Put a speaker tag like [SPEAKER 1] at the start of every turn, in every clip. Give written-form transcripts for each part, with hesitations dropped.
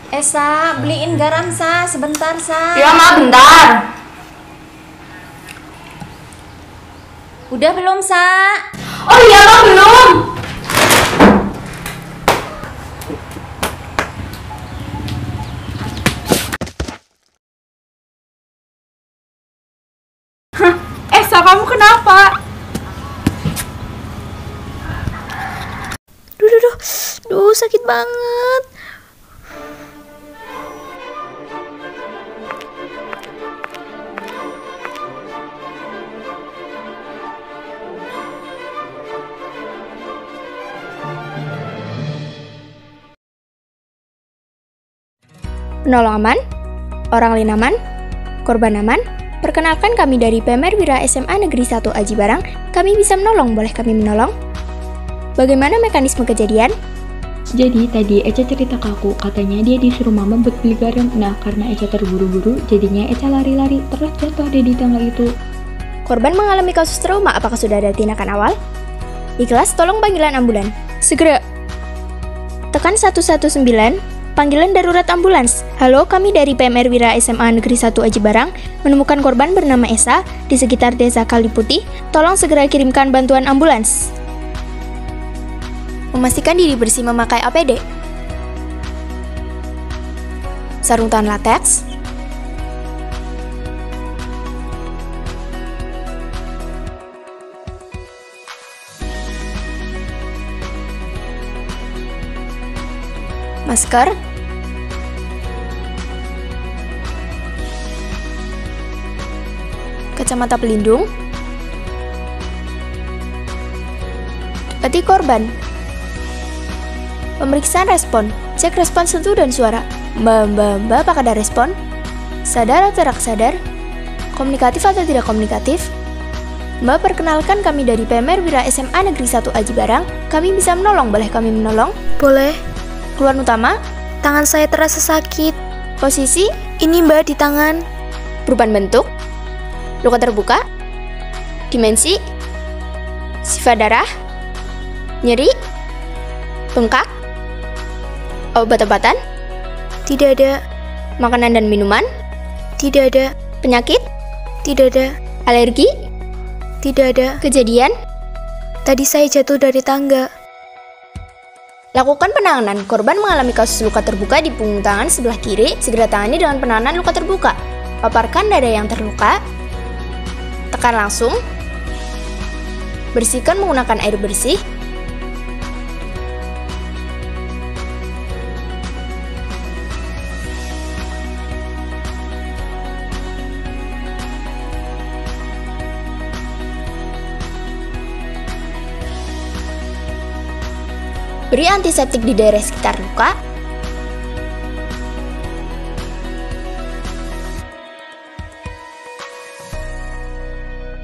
[SPEAKER 1] Sa, beliin garam, Sa. Sebentar, Sa.
[SPEAKER 2] Ya, Ma, bentar.
[SPEAKER 1] Udah belum, Sa?
[SPEAKER 2] Oh iya, Ma, belum. Hah, Sa, kamu kenapa?
[SPEAKER 3] Duh, sakit banget. Penolong aman, orang lain aman, korban aman. Perkenalkan kami dari PMR Wira SMA Negeri 1 Aji Barang. Kami bisa menolong, boleh kami menolong? Bagaimana mekanisme kejadian?
[SPEAKER 4] Jadi tadi Eca cerita ke aku, katanya dia disuruh mama buat beli garam. Nah, karena Eca terburu-buru, jadinya Eca lari-lari, terus jatuh deh di tangga itu.
[SPEAKER 3] Korban mengalami kasus trauma, apakah sudah ada tindakan awal? Di kelas, tolong panggilan ambulan. Segera. Tekan 119, panggilan darurat ambulans. Halo, kami dari PMR Wira SMA Negeri 1 Aji Barang menemukan korban bernama Esa di sekitar desa Kaliputih. Tolong segera kirimkan bantuan ambulans. Memastikan diri bersih memakai APD. Sarung tangan latex. Masker. Kacamata pelindung. Dekati korban. Pemeriksaan respon. Cek respon sentuh dan suara. Mbak, apakah ada respon? Sadar atau tidak sadar? Komunikatif atau tidak komunikatif? Mbak, perkenalkan kami dari PMR Wira SMA Negeri 1 Aji Barang. Kami bisa menolong, boleh kami menolong?
[SPEAKER 5] Boleh.
[SPEAKER 3] Keluhan utama?
[SPEAKER 5] Tangan saya terasa sakit.
[SPEAKER 3] Posisi?
[SPEAKER 5] Ini Mbak di tangan.
[SPEAKER 3] Perubahan bentuk? Luka terbuka? Dimensi? Sifat darah? Nyeri? Bengkak? Obat-obatan?
[SPEAKER 5] Tidak ada.
[SPEAKER 3] Makanan dan minuman?
[SPEAKER 5] Tidak ada.
[SPEAKER 3] Penyakit?
[SPEAKER 5] Tidak ada.
[SPEAKER 3] Alergi?
[SPEAKER 5] Tidak ada.
[SPEAKER 3] Kejadian?
[SPEAKER 5] Tadi saya jatuh dari tangga.
[SPEAKER 3] Lakukan penanganan. Korban mengalami kasus luka terbuka di punggung tangan sebelah kiri. Segera tangani dengan penanganan luka terbuka. Paparkan dada yang terluka. Tekan langsung. Bersihkan menggunakan air bersih. Beri antiseptik di daerah sekitar luka.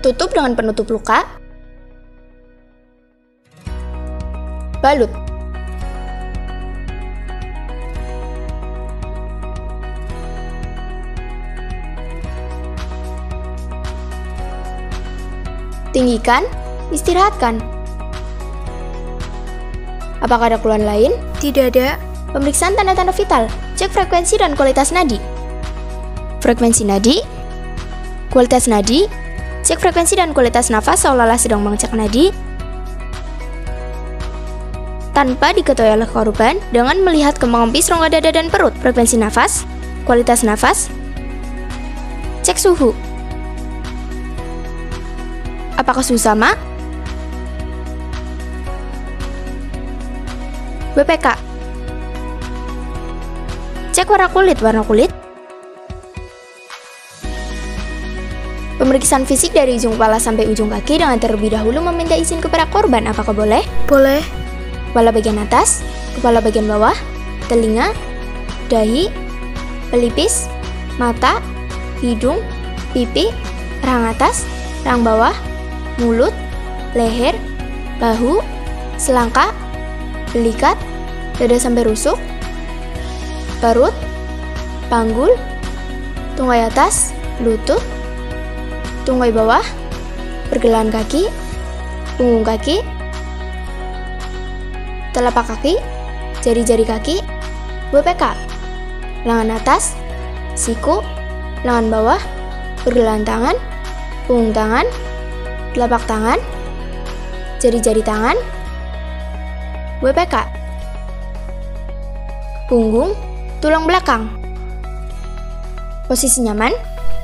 [SPEAKER 3] Tutup dengan penutup luka. Balut. Tinggikan, istirahatkan. Apakah ada keluhan lain?
[SPEAKER 5] Tidak ada.
[SPEAKER 3] Pemeriksaan tanda-tanda vital. Cek frekuensi dan kualitas nadi. Frekuensi nadi. Kualitas nadi. Cek frekuensi dan kualitas nafas seolah-olah sedang mengecek nadi. Tanpa diketahui oleh korban dengan melihat kembang empis rongga dada dan perut. Frekuensi nafas. Kualitas nafas. Cek suhu. Apakah suhu sama? BPK. Cek warna kulit. Pemeriksaan fisik dari ujung kepala sampai ujung kaki dengan terlebih dahulu meminta izin kepada korban. Apakah boleh?
[SPEAKER 5] Boleh.
[SPEAKER 3] Kepala bagian atas, kepala bagian bawah, telinga, dahi, pelipis, mata, hidung, pipi, rahang atas, rahang bawah, mulut, leher, bahu, selangkah, belikat, dada sampai rusuk, perut, panggul, tunggai atas, lutut, tunggai bawah, pergelangan kaki, punggung kaki, telapak kaki, jari-jari kaki, BPK. lengan atas, siku, lengan bawah, pergelangan tangan, punggung tangan, telapak tangan, jari-jari tangan, WPK, punggung, tulang belakang. Posisi nyaman,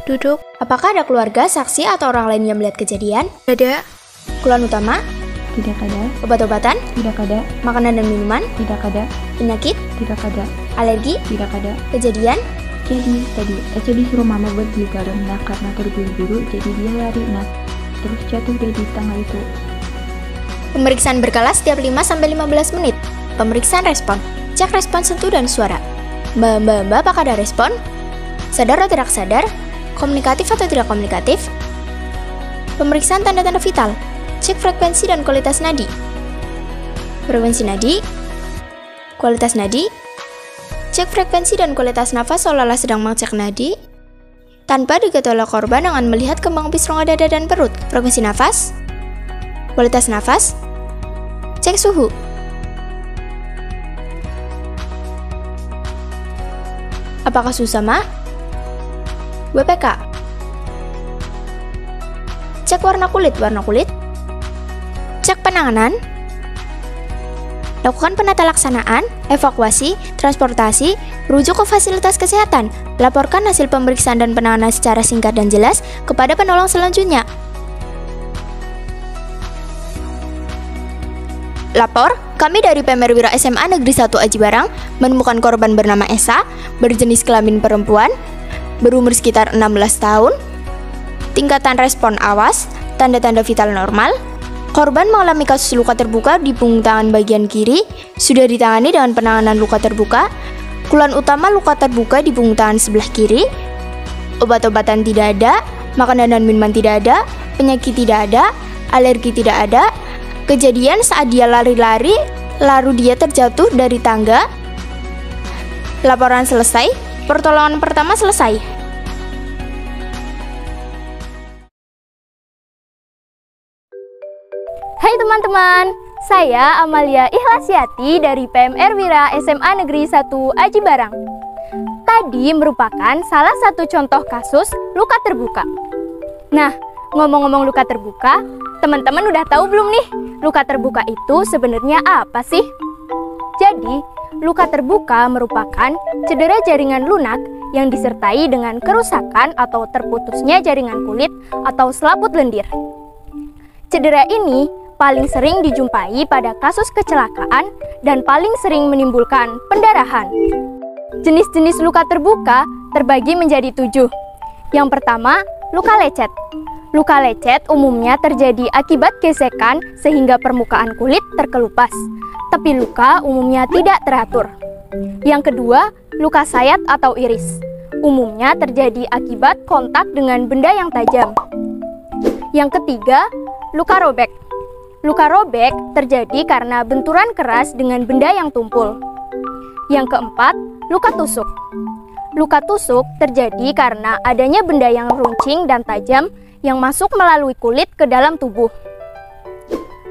[SPEAKER 5] Duduk.
[SPEAKER 3] apakah ada keluarga, saksi, atau orang lain yang melihat kejadian?
[SPEAKER 5] Ada.
[SPEAKER 3] Keluhan utama,
[SPEAKER 4] Tidak ada,
[SPEAKER 3] obat-obatan,
[SPEAKER 4] tidak ada,
[SPEAKER 3] makanan dan minuman,
[SPEAKER 4] tidak ada,
[SPEAKER 3] penyakit,
[SPEAKER 4] tidak ada,
[SPEAKER 3] alergi,
[SPEAKER 4] tidak ada.
[SPEAKER 3] kejadian,
[SPEAKER 4] Jadi tadi Eca disuruh mama buat beli garam. Nah karena terburu-buru jadi dia lari. Nah terus jatuh deh di tangga itu.
[SPEAKER 3] pemeriksaan berkala setiap 5-15 menit, pemeriksaan respon, cek respon sentuh dan suara. Mbak, apakah ada respon? Sadar atau tidak sadar? Komunikatif atau tidak komunikatif? Pemeriksaan tanda-tanda vital, cek frekuensi dan kualitas nadi. Frekuensi nadi, kualitas nadi, cek frekuensi dan kualitas nafas seolah-olah sedang mengecek nadi, tanpa diketahui korban dengan melihat kembang api rongga dada dan perut. Frekuensi nafas, kualitas nafas, cek suhu. Apakah suhu sama? WPK. Cek warna kulit, cek penanganan, lakukan penata laksanaan, evakuasi, transportasi, rujuk ke fasilitas kesehatan, laporkan hasil pemeriksaan dan penanganan secara singkat dan jelas kepada penolong selanjutnya. Lapor, kami dari PMR Wira SMA Negeri 1 Aji Barang menemukan korban bernama Esa, berjenis kelamin perempuan, berumur sekitar 16 tahun, tingkatan respon awas, tanda-tanda vital normal. Korban mengalami kasus luka terbuka di punggung tangan bagian kiri, sudah ditangani dengan penanganan luka terbuka. Keluhan utama luka terbuka di punggung tangan sebelah kiri. Obat-obatan tidak ada, makanan dan minuman tidak ada, penyakit tidak ada, alergi tidak ada. Kejadian saat dia lari-lari, lalu dia terjatuh dari tangga. Laporan selesai, pertolongan pertama selesai.
[SPEAKER 6] Hai teman-teman, saya Amalia Ikhlasyati dari PMR Wira SMA Negeri 1 Aji Barang. Tadi merupakan salah satu contoh kasus luka terbuka. Nah, ngomong-ngomong luka terbuka, teman-teman udah tahu belum nih, luka terbuka itu sebenarnya apa sih? Jadi, luka terbuka merupakan cedera jaringan lunak yang disertai dengan kerusakan atau terputusnya jaringan kulit atau selaput lendir. Cedera ini paling sering dijumpai pada kasus kecelakaan dan paling sering menimbulkan pendarahan. Jenis-jenis luka terbuka terbagi menjadi 7. Yang pertama, luka lecet. Luka lecet umumnya terjadi akibat gesekan sehingga permukaan kulit terkelupas, tapi luka umumnya tidak teratur. Yang kedua, luka sayat atau iris. Umumnya terjadi akibat kontak dengan benda yang tajam. Yang ketiga, luka robek. Luka robek terjadi karena benturan keras dengan benda yang tumpul. Yang keempat, luka tusuk. Luka tusuk terjadi karena adanya benda yang runcing dan tajam yang masuk melalui kulit ke dalam tubuh.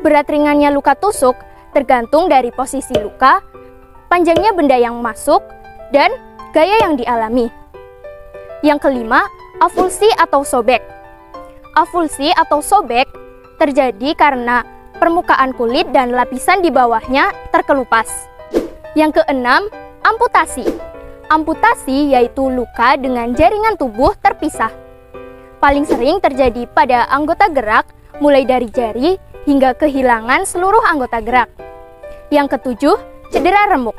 [SPEAKER 6] Berat ringannya luka tusuk tergantung dari posisi luka, panjangnya benda yang masuk, dan gaya yang dialami. Yang kelima, avulsi atau sobek. Avulsi atau sobek terjadi karena permukaan kulit dan lapisan di bawahnya terkelupas. Yang keenam, amputasi. Amputasi yaitu luka dengan jaringan tubuh terpisah. Paling sering terjadi pada anggota gerak, mulai dari jari hingga kehilangan seluruh anggota gerak. Yang ketujuh, cedera remuk.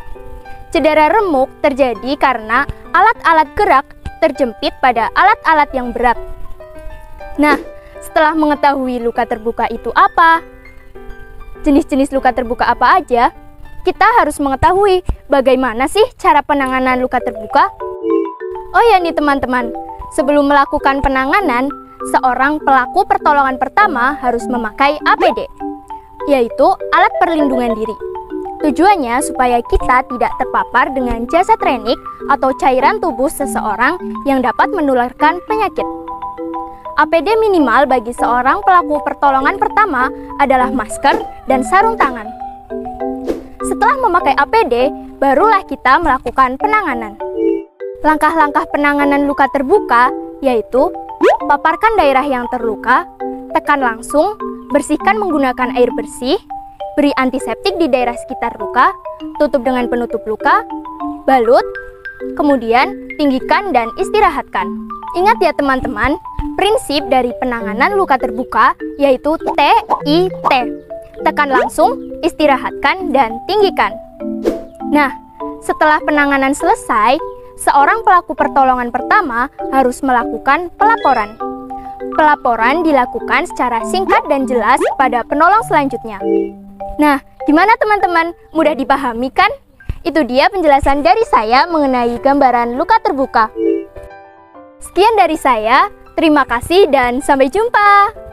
[SPEAKER 6] Cedera remuk terjadi karena alat-alat gerak terjepit pada alat-alat yang berat. Nah, setelah mengetahui luka terbuka itu apa, jenis-jenis luka terbuka apa aja, kita harus mengetahui bagaimana sih cara penanganan luka terbuka. Oh ya nih teman-teman, sebelum melakukan penanganan, seorang pelaku pertolongan pertama harus memakai APD, yaitu alat perlindungan diri. Tujuannya supaya kita tidak terpapar dengan jasad renik atau cairan tubuh seseorang yang dapat menularkan penyakit. APD minimal bagi seorang pelaku pertolongan pertama adalah masker dan sarung tangan. Setelah memakai APD, barulah kita melakukan penanganan. Langkah-langkah penanganan luka terbuka yaitu paparkan daerah yang terluka, tekan langsung, bersihkan menggunakan air bersih, beri antiseptik di daerah sekitar luka, tutup dengan penutup luka, balut, kemudian tinggikan dan istirahatkan. Ingat ya teman-teman, prinsip dari penanganan luka terbuka yaitu TIT. Tekan langsung, istirahatkan, dan tinggikan. Nah, setelah penanganan selesai, seorang pelaku pertolongan pertama harus melakukan pelaporan. Pelaporan dilakukan secara singkat dan jelas pada penolong selanjutnya. Nah, gimana teman-teman? Mudah dipahami kan? Itu dia penjelasan dari saya mengenai gambaran luka terbuka. Sekian dari saya, terima kasih dan sampai jumpa.